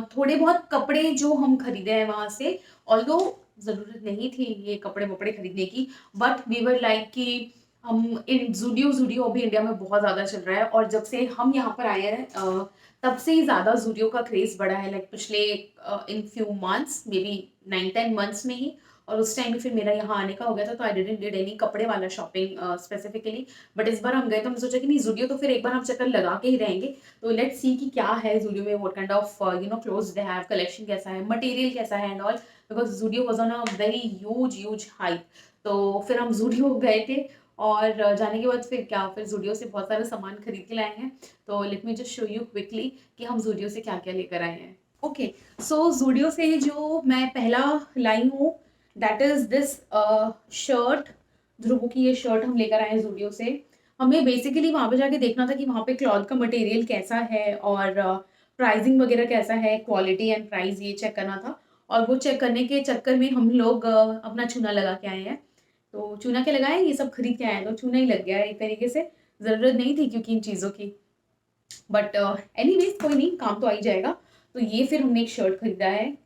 थोड़े बहुत कपड़े जो हम खरीदे हैं वहाँ से। ऑल्दो ज़रूरत नहीं थी ये कपड़े वपड़े खरीदने की, बट वी वर लाइक कि हम इन ज़ूडियो अभी इंडिया में बहुत ज़्यादा चल रहा है, और जब से हम यहाँ पर आए हैं तब से ही ज़्यादा ज़ूडियो का क्रेज़ बढ़ा है, लाइक पिछले in few months, may be 9-10 months में ही। और उस टाइम भी फिर मेरा यहाँ आने का हो गया था, तो आई डिडंट डिड एनी कपड़े वाला शॉपिंग स्पेसिफिकली। बट इस बार हम गए तो हमने सोचा कि नहीं, ज़ूडियो तो फिर एक बार हम चक्कर लगा के ही रहेंगे। तो लेट्स सी कि क्या है ज़ूडियो में, what kind of clothes they have, collection कैसा है, मटेरियल कैसा है and all, because Zudio was on a very huge hype. तो फिर हम ज़ूडियो गए थे, और जाने के बाद फिर क्या, फिर ज़ूडियो से बहुत सारा सामान खरीद के लाए हैं। तो let me just show you quickly कि हम ज़ूडियो से क्या-क्या लेकर आए हैं। ओके, सो ज़ूडियो से जो मैं पहला लाई हूँ, दैट इज़ दिस शर्ट। ध्रुव की ये शर्ट हम लेकर आए हैं ज़ूडियो से। हमें बेसिकली वहाँ पे जाके देखना था कि वहाँ पे क्लॉथ का मटेरियल कैसा है, और प्राइसिंग वगैरह कैसा है, क्वालिटी एंड प्राइस ये चेक करना था। और वो चेक करने के चक्कर में हम लोग अपना चूना लगा के आए हैं। तो चूना क्या लगाया, ये सब खरीद के आए हैं, तो चूना ही लग गया है एक तरीके से। ज़रूरत नहीं थी क्योंकि इन चीज़ों की, बट एनीवेज कोई नहीं, काम तो आ ही जाएगा। तो ये फिर हमने एक शर्ट खरीदा है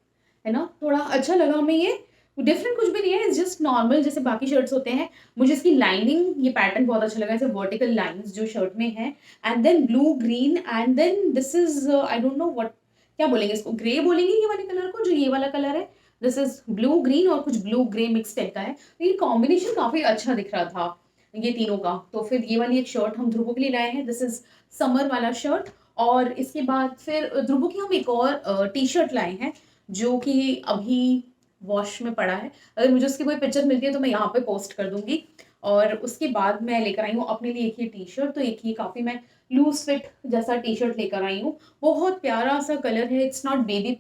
ना, थोड़ा अच्छा लगा हमें ये। डिफरेंट कुछ भी नहीं है, इट्स जस्ट नॉर्मल जैसे बाकी शर्ट्स होते हैं। मुझे इसकी लाइनिंग, ये पैटर्न बहुत अच्छा लगा, ऐसे वर्टिकल लाइंस जो शर्ट में है, and then blue green, and then this is I don't know what, क्या बोलेंगे इसको, ग्रे बोलेंगे ये वाले कलर को, जो ये वाला कलर है। दिस इज ब्लू ग्रीन और कुछ ब्लू ग्रे मिक्स टाइप का है। तो ये कॉम्बिनेशन काफी अच्छा दिख रहा था ये तीनों का। तो फिर ये वाली एक शर्ट हम ध्रुवों के लिए लाए हैं, दिस इज समर वाला शर्ट। और इसके बाद फिर ध्रुवों की हम एक और टी शर्ट लाए हैं, जो कि अभी वॉश में पड़ा है। अगर मुझे उसकी कोई पिक्चर मिलती है तो मैं यहाँ पे पोस्ट कर दूंगी। और उसके बाद मैं लेकर आई हूँ अपने लिए एक ही टी शर्ट, तो एक ही काफ़ी मैं लूज फिट जैसा टी शर्ट लेकर आई हूँ। बहुत प्यारा सा कलर है, इट्स नॉट बेबी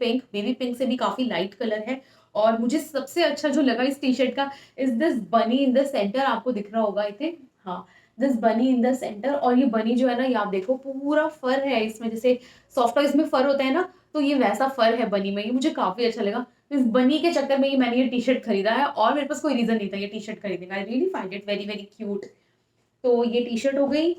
पिंक से भी काफ़ी लाइट कलर है। और मुझे सबसे अच्छा जो लगा इस टी शर्ट का इज दिस बनी इन द सेंटर, आपको दिख रहा होगा आई थिंक, हाँ, दिस बनी इन द सेंटर। और ये बनी जो है ना, ये आप देखो पूरा फर है इसमें, जैसे सॉफ्ट टॉयज में फर होता है ना, तो ये वैसा फर है बनी में। ये मुझे काफी अच्छा लगा। इस बनी के चक्कर में ही मैंने ये टी शर्ट खरीदा है, और मेरे पास कोई रीजन नहीं था ये टी शर्ट खरीदने का। I really find it very very cute. तो ये टी शर्ट हो गई।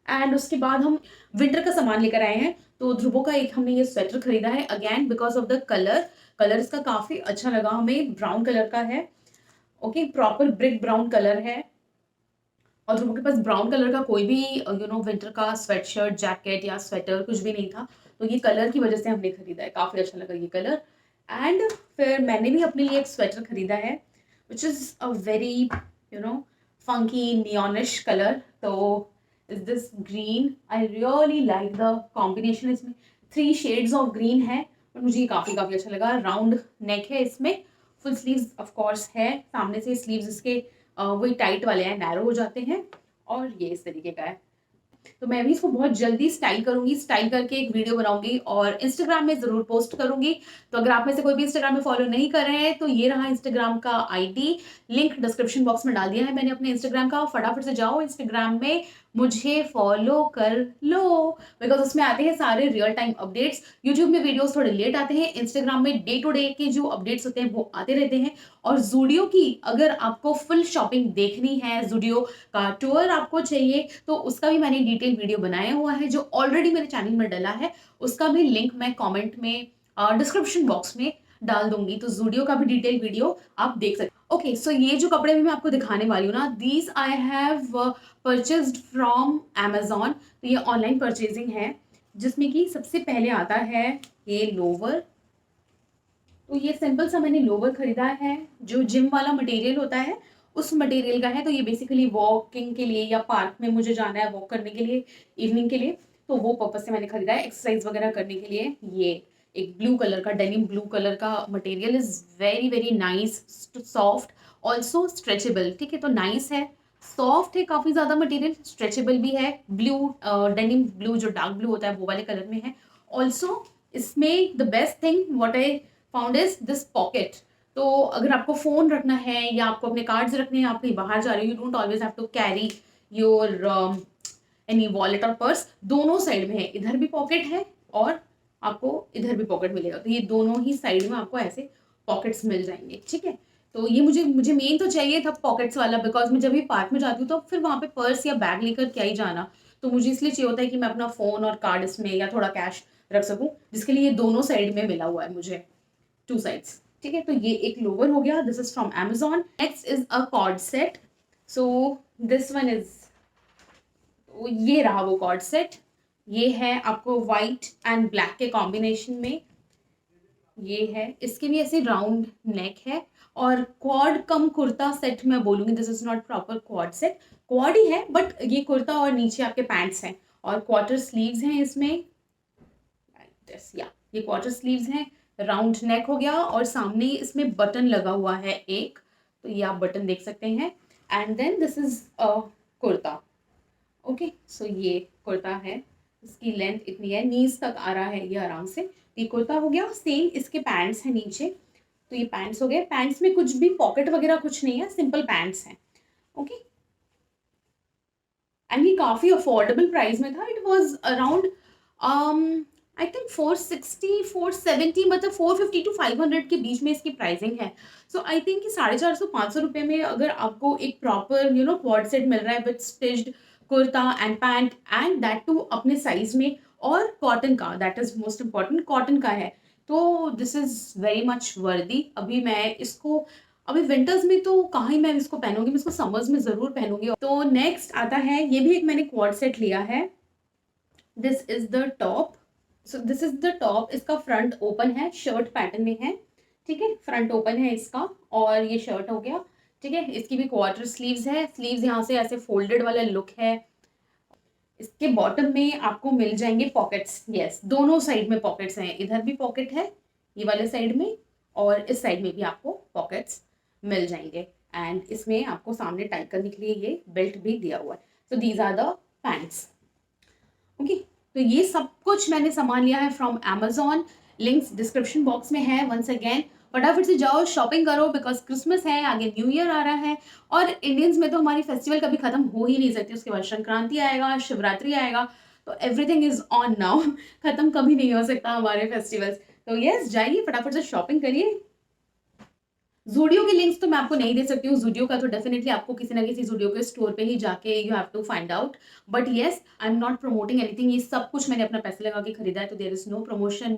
एंड उसके बाद हम विंटर का सामान लेकर आए हैं। तो ध्रुवों का एक हमने ये स्वेटर खरीदा है, again because of the colour. Colour इसका काफी अच्छा लगा हमें, ब्राउन कलर का है। Okay, proper brick brown colour है। और ध्रुव के पास ब्राउन कलर का कोई भी विंटर का स्वेट शर्ट, जैकेट या स्वेटर कुछ भी नहीं था। तो ये कलर की वजह से हमने खरीदा है, काफी अच्छा लगा ये कलर। एंड फिर मैंने भी अपने लिए एक स्वेटर खरीदा है, which is a very funky neonish colour. तो is this green, I really like the combination. इसमें 3 शेड्स ऑफ ग्रीन है, और मुझे ये काफी काफी अच्छा लगा। राउंड नेक है इसमें, फुल स्लीव्स ऑफ कोर्स है, सामने से स्लीव्स इसके वही टाइट वाले हैं, नैरो हो जाते हैं। और ये इस तरीके का है। तो मैं भी इसको बहुत जल्दी स्टाइल करूंगी, स्टाइल करके एक वीडियो बनाऊंगी और इंस्टाग्राम में जरूर पोस्ट करूंगी। तो अगर आप में से कोई भी इंस्टाग्राम में फॉलो नहीं कर रहे हैं, तो ये रहा इंस्टाग्राम का आईडी, लिंक डिस्क्रिप्शन बॉक्स में डाल दिया है मैंने अपने इंस्टाग्राम का। फटाफट से जाओ इंस्टाग्राम में, मुझे फॉलो कर लो, बिकॉज उसमें आते हैं सारे रियल टाइम अपडेट्स। यूट्यूब में वीडियोस थोड़े लेट आते हैं, इंस्टाग्राम में डे टू डे के जो अपडेट्स होते हैं वो आते रहते हैं। और ज़ूडियो की अगर आपको फुल शॉपिंग देखनी है, ज़ूडियो का टूर आपको चाहिए, तो उसका भी मैंने डिटेल वीडियो बनाया हुआ है, जो ऑलरेडी मेरे चैनल में डला है। उसका भी लिंक मैं कमेंट में, डिस्क्रिप्शन बॉक्स में डाल दूंगी। तो ज़ूडियो का भी डिटेल वीडियो आप देख सकते। ओके, सो ये जो कपड़े भी मैं आपको दिखाने वाली हूँ ना, these I have purchased from Amazon. तो ये ऑनलाइन परचेजिंग है, जिसमें कि सबसे पहले आता है ये लोवर। तो ये सिंपल सा मैंने लोवर खरीदा है, जो जिम वाला मटेरियल होता है उस मटेरियल का है। तो ये बेसिकली वॉकिंग के लिए या पार्क में मुझे जाना है वॉक करने के लिए, इवनिंग के लिए, तो वो पर्पज से मैंने खरीदा है, एक्सरसाइज वगैरह करने के लिए। ये एक ब्लू कलर का, डेनिम ब्लू कलर का material, is very very nice, soft, also stretchable. ठीक है, तो नाइस है, सॉफ्ट है काफी ज्यादा मटेरियल, स्ट्रेचेबल भी है। ब्लू, डेनिम ब्लू जो डार्क ब्लू होता है वो वाले कलर में है। ऑल्सो इसमें the best thing what I found is this pocket. तो अगर आपको फोन रखना है या आपको अपने कार्ड्स रखने हैं, आप कहीं बाहर जा रहे हो, you don't always have to carry your any wallet और पर्स। दोनों साइड में है, इधर भी पॉकेट है और आपको इधर भी पॉकेट मिलेगा। तो ये दोनों ही साइड में आपको ऐसे पॉकेट्स मिल जाएंगे। ठीक है, तो ये मुझे मुझे मेन तो चाहिए था पॉकेट्स वाला, बिकॉज मैं जब भी पार्क में जाती हूँ तो फिर वहां पे पर्स या बैग लेकर क्या ही जाना। तो मुझे इसलिए चाहिए होता है कि मैं अपना फोन और कार्ड इसमें या थोड़ा कैश रख सकूं, जिसके लिए ये दोनों साइड में मिला हुआ है मुझे, 2 साइड्स। ठीक है, तो ये एक लोवर हो गया, this is from Amazon। Next is a cord set. So this one is, ये रहा वो कॉर्ड सेट। ये है आपको वाइट एंड ब्लैक के कॉम्बिनेशन में, ये है। इसके भी ऐसे राउंड नेक है, और क्वाड कम कुर्ता सेट मैं बोलूँगी, this is not proper co-ord set, co-ord ही है बट ये कुर्ता और नीचे आपके पैंट्स हैं, और क्वार्टर स्लीव्स हैं इसमें, या ये क्वार्टर स्लीव्स हैं, राउंड नेक हो गया, और सामने इसमें बटन लगा हुआ है एक, तो ये आप बटन देख सकते हैं। And then this is a kurta. Okay, so ये कुर्ता है, इसकी लेंथ इतनी है, नीज तक आ रहा है ये आराम से। ये कुर्ता हो गया। सेम इसके पैंट्स हैं नीचे, तो ये पैंट्स हो गए। पैंट्स में कुछ भी पॉकेट वगैरह कुछ नहीं है, सिंपल पैंट्स हैं। ओके, एंड ये काफ़ी अफोर्डेबल प्राइस में था। It was around I think 460 470, मतलब 450 to 500 के बीच में इसकी प्राइसिंग है। सो आई थिंक कि 450-500 रुपये में अगर आपको एक प्रॉपर क्वाड सेट मिल रहा है with stitched kurta and pant, and that too अपने साइज में, और कॉटन का, that is most important, cotton का है, तो दिस इज वेरी मच वर्दी। अभी मैं इसको, अभी विंटर्स में तो कहाँ ही मैं इसको पहनूंगी, मैं इसको समर्स में ज़रूर पहनूंगी। तो नेक्स्ट आता है, ये भी एक मैंने क्वाड सेट लिया है। This is the top. So this is the top, इसका फ्रंट ओपन है, शर्ट पैटर्न में है, ठीक है, फ्रंट ओपन है इसका, और ये शर्ट हो गया, ठीक है। इसकी भी क्वार्टर स्लीव्स है, स्लीव्स यहाँ से ऐसे फोल्डेड वाला लुक है। इसके बॉटम में आपको मिल जाएंगे पॉकेट्स, यस, दोनों साइड में पॉकेट्स हैं, इधर भी पॉकेट है ये वाले साइड में, और इस साइड में भी आपको पॉकेट्स मिल जाएंगे। एंड इसमें आपको सामने टाई करने के लिए ये बेल्ट भी दिया हुआ है। So these are the pants. Okay, तो ये सब कुछ मैंने सामान लिया है from Amazon, links description box में है। वंस अगेन फटाफट से जाओ, शॉपिंग करो, बिकॉज क्रिसमस है, आगे न्यू ईयर आ रहा है, और इंडियंस में तो हमारी फेस्टिवल कभी खत्म हो ही नहीं सकती। उसके बाद संक्रांति आएगा, शिवरात्रि आएगा, तो एवरीथिंग इज ऑन नाउ। खत्म कभी नहीं हो सकता हमारे फेस्टिवल्स। तो यस, जाइए फटाफट से शॉपिंग करिए। ज़ूडियो के लिंक्स तो मैं आपको नहीं दे सकती हूँ। ज़ूडियो का तो डेफिनेटली आपको किसी ना किसी ज़ूडियो के स्टोर पे ही जाके you have to find out. But yes, I am not promoting anything, ये सब कुछ मैंने अपना पैसे लगा के खरीदा है, तो there is no promotion,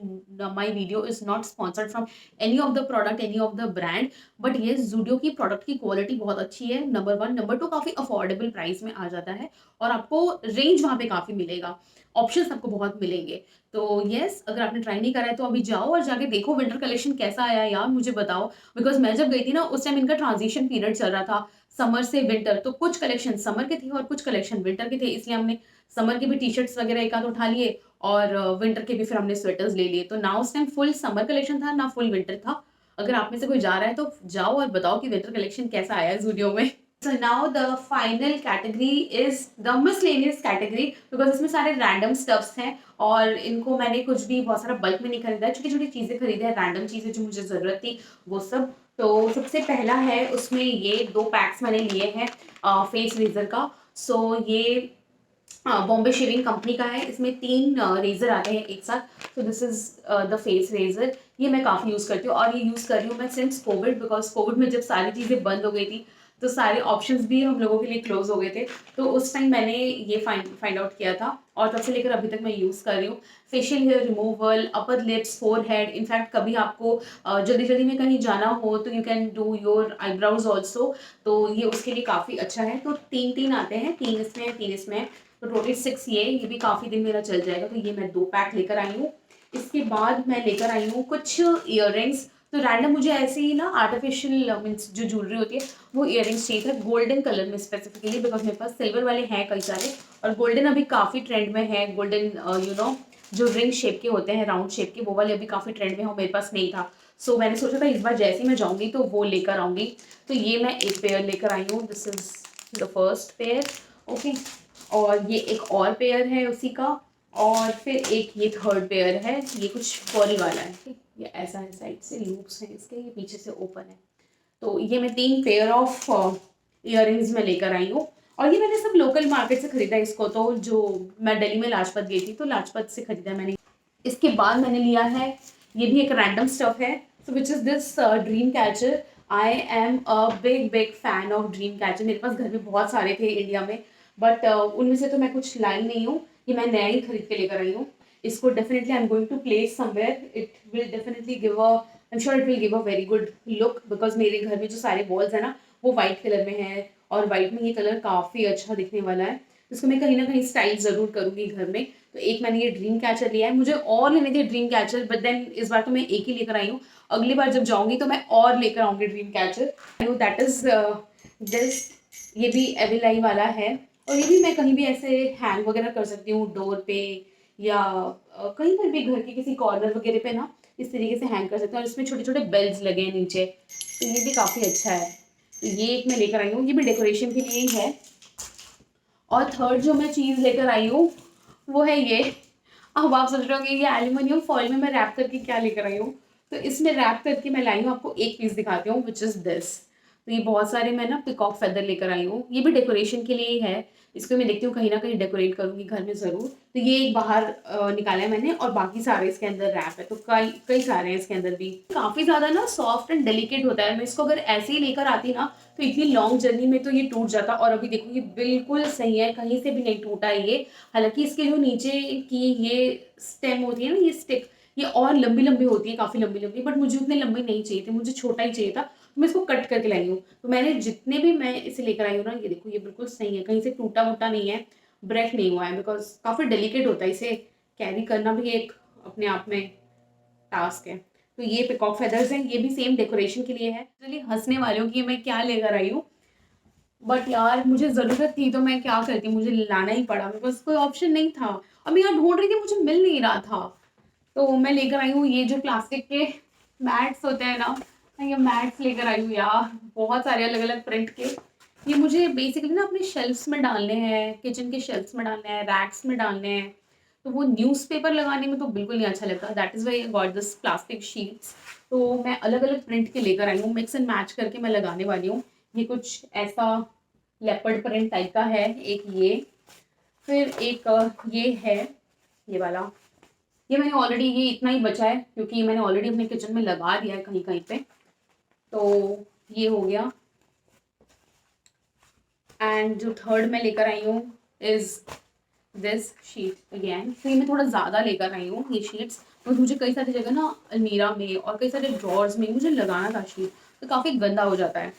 my video is not sponsored from any of the product, any of the brand. But yes, Zudio की प्रोडक्ट की क्वालिटी बहुत अच्छी है, नंबर 1। नंबर 2, काफ़ी अफोर्डेबल प्राइस में आ जाता है, और आपको रेंज वहाँ पे काफ़ी मिलेगा, ऑप्शंस आपको बहुत मिलेंगे। तो येस, अगर आपने ट्राई नहीं करा है तो अभी जाओ और जाके देखो विंटर कलेक्शन कैसा आया यार, मुझे बताओ। बिकॉज मैं जब गई थी ना, उस टाइम इनका ट्रांजिशन पीरियड चल रहा था, समर से विंटर, तो कुछ कलेक्शन समर के थे और कुछ कलेक्शन विंटर के थे, इसलिए हमने समर के भी टी शर्ट्स वगैरह एक आध उठा लिए, और विंटर के भी फिर हमने स्वेटर्स ले लिए। तो ना उस टाइम फुल समर कलेक्शन था, ना फुल विंटर था। अगर आप में से कोई जा रहा है तो जाओ और बताओ कि विंटर कलेक्शन कैसा आया है ज़ूडियो में। So now the final category is the miscellaneous category, because इसमें सारे random stuffs हैं, और इनको मैंने कुछ भी बहुत सारा बल्क में नहीं खरीदा है, छोटी छोटी चीज़ें खरीदे हैं, रैंडम चीज़ें जो मुझे ज़रूरत थी वो सब। तो सबसे पहला है, उसमें ये 2 पैक्स मैंने लिए हैं फेस रेजर का। सो ये बॉम्बे शेविंग कंपनी का है, इसमें 3 रेजर आते हैं एक साथ। तो this is the face razor, ये मैं काफ़ी यूज़ करती हूँ, और ये यूज़ कर रही हूँ मैं सिंस कोविड, बिकॉज कोविड में जब सारी चीज़ें बंद हो गई थी तो सारे ऑप्शंस भी हम लोगों के लिए क्लोज हो गए थे। तो उस टाइम मैंने ये फाइंड आउट किया था, और तब से लेकर अभी तक मैं यूज़ कर रही हूँ। Facial hair removal, upper lips, forehead, in fact कभी आपको जल्दी जल्दी में कहीं जाना हो तो you can do your eyebrows also, तो ये उसके लिए काफ़ी अच्छा है। तो 3 आते हैं, 3 इसमें है, 3 इसमें है, तो टोटल 6 ये भी काफ़ी दिन मेरा चल जाएगा। तो ये मैं 2 पैक लेकर आई हूँ। इसके बाद मैं लेकर आई हूँ कुछ इयररिंग्स। तो रैंडम मुझे ऐसे ही ना आर्टिफिशियल मीन्स जो ज्वेलरी होती है वो इयररिंग्स चाहिए था, गोल्डन कलर में स्पेसिफिकली, बिकॉज मेरे पास सिल्वर वाले हैं कई सारे, और गोल्डन अभी काफ़ी ट्रेंड में है। गोल्डन जो रिंग शेप के होते हैं, राउंड शेप के, वो वाले अभी काफ़ी ट्रेंड में हो, मेरे पास नहीं था। सो मैंने सोचा था इस बार जैसे ही मैं जाऊँगी तो वो लेकर आऊँगी। तो ये मैं एक पेयर लेकर आई हूँ, this is the first pair. Okay, और ये एक और पेयर है उसी का, और फिर एक ये थर्ड पेयर है, ये कुछ फॉल वाला है, ये ऐसा है, साइड से लूप्स हैं इसके, ये पीछे से ओपन है। तो ये मैं 3 पेयर ऑफ इयररिंग्स में लेकर आई हूँ, और ये मैंने सब लोकल मार्केट से खरीदा इसको। तो जो मैं दिल्ली में लाजपत गई थी तो लाजपत से खरीदा मैंने। इसके बाद मैंने लिया है, ये भी एक रैंडम स्टफ है, so which is this dream catcher. I am a big fan of dream catcher. मेरे पास घर में बहुत सारे थे इंडिया में, बट उनमें से तो मैं कुछ लाई नहीं हूँ, ये मैं नया ही खरीद के लेकर आई हूँ। इसको definitely I am going to place somewhere, it will definitely give a, I am sure it will give a very good look, because मेरे घर में जो सारे वॉल्स है ना वो वाइट कलर में है और वाइट में ये कलर काफ़ी अच्छा दिखने वाला है। इसको मैं कहीं ना कहीं स्टाइल ज़रूर करूँगी घर में। तो एक मैंने ये ड्रीम कैचर लिया है, मुझे और लेने थे ड्रीम कैचर, बट देन इस बार तो मैं एक ही लेकर आई हूँ। अगली बार जब जाऊँगी तो मैं और लेकर आऊँगी dream catcher. That is this, ये भी एविलाई वाला है और ये भी मैं कहीं भी ऐसे हैंग वगैरह कर सकती हूँ डोर पे या कहीं पर भी घर के किसी कॉर्नर वगैरह पे ना इस तरीके से हैंग कर सकते हैं। और इसमें छोटे छोटे बेल्स लगे हैं नीचे, तो ये भी काफ़ी अच्छा है। तो ये एक मैं लेकर आई हूँ, ये भी डेकोरेशन के लिए ही है। और थर्ड जो मैं चीज़ लेकर आई हूँ वो है ये। अब आप सोच रहे होंगे ये एल्यूमिनियम फॉइल में मैं रैप करके क्या लेकर आई हूँ। तो इसमें रैप करके मैं लाई हूँ, आपको एक पीस दिखाती हूँ, विच इज़ दिस। तो ये बहुत सारे मैं ना पिकॉक फेदर लेकर आई हूँ, ये भी डेकोरेशन के लिए ही है। इसको मैं देखती हूँ कहीं ना कहीं डेकोरेट करूँगी घर में ज़रूर। तो ये एक बाहर निकाला है मैंने और बाकी सारे इसके अंदर रैप है, तो कई कई सारे हैं इसके अंदर भी। काफ़ी ज़्यादा ना सॉफ्ट एंड डेलिकेट होता है। मैं इसको अगर ऐसे ही लेकर आती ना तो इतनी लॉन्ग जर्नी में तो ये टूट जाता, और अभी देखो ये बिल्कुल सही है, कहीं से भी नहीं टूटा है ये। हालांकि इसके जो नीचे की ये स्टेम होती है ना, ये स्टिक, ये और लंबी लंबी होती है, काफ़ी लंबी लंबी, बट मुझे उतने लंबे नहीं चाहिए थे, मुझे छोटा ही चाहिए था। तो मैं इसको कट करके लाई हूँ। तो मैंने जितने भी मैं इसे लेकर आई हूँ ना, ये देखो ये बिल्कुल सही है, कहीं से टूटा वूटा नहीं है, ब्रेक नहीं हुआ है, बिकॉज काफ़ी डेलिकेट होता है, इसे कैरी करना भी एक अपने आप में टास्क है। तो ये पिकॉक फेदर्स हैं, ये भी सेम डेकोरेशन के लिए है। चलिए हंसने वाले हो कि मैं क्या लेकर आई हूँ, बट यार मुझे ज़रूरत थी तो मैं क्या करती, मुझे लाना ही पड़ा, मेरे पास कोई ऑप्शन नहीं था। और मैं यहाँ ढूंढ रही थी, मुझे मिल नहीं रहा था, तो मैं लेकर आई हूँ ये जो प्लास्टिक के मैट्स होते हैं ना, मैं ये मैट्स लेकर आई हूँ यार, बहुत सारे अलग अलग प्रिंट के। ये मुझे बेसिकली ना अपने शेल्फ्स में डालने हैं, किचन के शेल्फ्स में डालने हैं, रैक्स में डालने हैं। तो वो न्यूज़पेपर लगाने में तो बिल्कुल नहीं अच्छा लगता, that is why I got this plastic sheets. तो मैं अलग अलग प्रिंट के लेकर आई हूँ, मिक्स एंड मैच करके मैं लगाने वाली हूँ। ये कुछ ऐसा लेपर्ड प्रिंट टाइप का है एक, ये फिर एक ये है, ये वाला। ये मैंने ऑलरेडी, ये इतना ही बचा है क्योंकि मैंने ऑलरेडी अपने किचन में लगा दिया है कहीं कहीं पे। तो ये हो गया। एंड जो थर्ड मैं लेकर आई हूँ इज दिस शीट अगेन। तो ये मैं थोड़ा ज़्यादा लेकर आई हूँ ये शीट्स, और मुझे कई सारी जगह ना अलमीरा में और कई सारे ड्रॉर्स में मुझे लगाना था शीट, तो काफ़ी गंदा हो जाता है।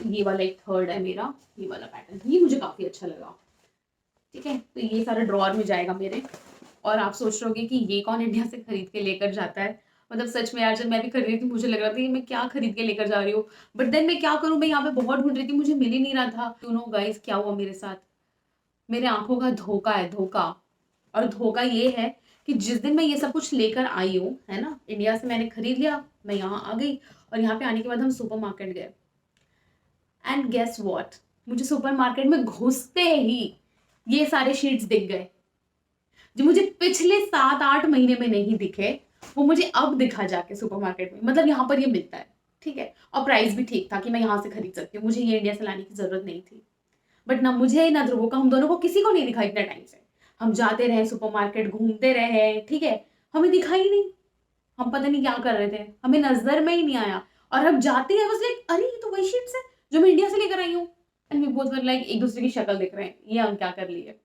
ये वाला एक थर्ड है मेरा, ये वाला पैटर्न, ये मुझे काफ़ी अच्छा लगा। ठीक है, तो ये सारे ड्रॉर में जाएगा मेरे। और आप सोच रहे होगे कि ये कौन इंडिया से खरीद के लेकर जाता है। मतलब सच में यार, जब मैं भी खरीद रही थी मुझे लग रहा था कि मैं क्या खरीद के लेकर जा रही हूँ, बट देन मैं क्या करूँ, मैं यहाँ पे बहुत ढूंढ रही थी, मुझे मिल ही नहीं रहा था। यू नो गाइस क्या हुआ मेरे साथ, मेरे आंखों का धोखा है, धोखा। और धोखा ये है कि जिस दिन मैं ये सब कुछ लेकर आई हूँ, है ना, इंडिया से मैंने खरीद लिया, मैं यहाँ आ गई, और यहाँ पे आने के बाद हम सुपर मार्केट गए, एंड गेस व्हाट, मुझे सुपर मार्केट में घुसते ही ये सारे शीट्स दिख गए जो मुझे पिछले 7-8 महीने में नहीं दिखे, वो मुझे अब दिखा जाके सुपरमार्केट में। मतलब यहाँ पर ये मिलता है, ठीक है, और प्राइस भी ठीक था कि मैं यहाँ से खरीद सकती हूँ, मुझे ये इंडिया से लाने की जरूरत नहीं थी। बट ना मुझे ना ध्रुव का, हम दोनों को किसी को नहीं दिखा इतना टाइम से। हम जाते रहे सुपरमार्केट, घूमते रहे, ठीक है, हमें दिखा ही नहीं, हम पता नहीं क्या कर रहे थे, हमें नजर में ही नहीं आया। और हम जाते हैं बस लाइक, अरे ये तो वही शीट्स है जो मैं इंडिया से लेकर आई हूँ, and we both were like एक दूसरे की शक्ल देख रहे हैं, ये हम क्या कर लिए।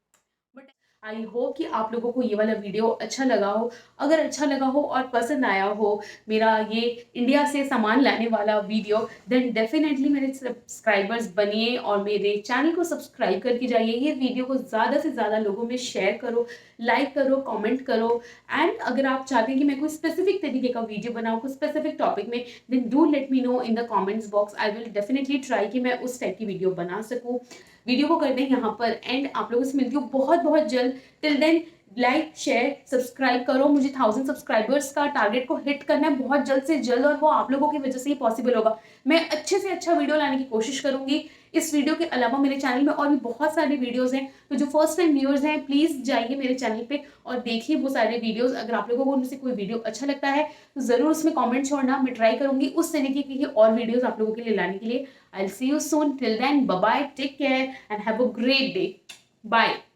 बट आई होप कि आप लोगों को ये वाला वीडियो अच्छा लगा हो। अगर अच्छा लगा हो और पसंद आया हो मेरा ये इंडिया से सामान लाने वाला वीडियो, देन डेफिनेटली मेरे सब्सक्राइबर्स बनिए और मेरे चैनल को सब्सक्राइब करके जाइए। ये वीडियो को ज़्यादा से ज़्यादा लोगों में शेयर करो, लाइक करो, कमेंट करो। एंड अगर आप चाहते हैं कि मैं कोई स्पेसिफिक तरीके का वीडियो बनाऊँ कोई स्पेसिफिक टॉपिक में, then do let me know in the comments box. I will definitely try कि मैं उस टाइप की वीडियो बना सकूँ। वीडियो को करते हैं यहाँ पर एंड, आप लोगों से मिलती हूँ बहुत बहुत जल्द। Till then like share subscribe करो, मुझे 1000 सब्सक्राइबर्स का टारगेट को हिट करना है बहुत जल्द से जल्द, और वो आप लोगों की वजह से ही पॉसिबल होगा। मैं अच्छे से अच्छा वीडियो लाने की कोशिश करूंगी। इस वीडियो के अलावा मेरे चैनल में और भी बहुत सारे वीडियोस हैं, तो जो फर्स्ट टाइम व्यूअर्स हैं प्लीज़ जाइए मेरे चैनल पे और देखिए वो सारे वीडियोस। अगर आप लोगों को उनमें से कोई वीडियो अच्छा लगता है तो ज़रूर उसमें कमेंट छोड़ना, मैं ट्राई करूंगी उस तरीके की और वीडियोस आप लोगों के लिए लाने के लिए। I'll see you soon. Till then, bye bye, take care, and have a great day. Bye.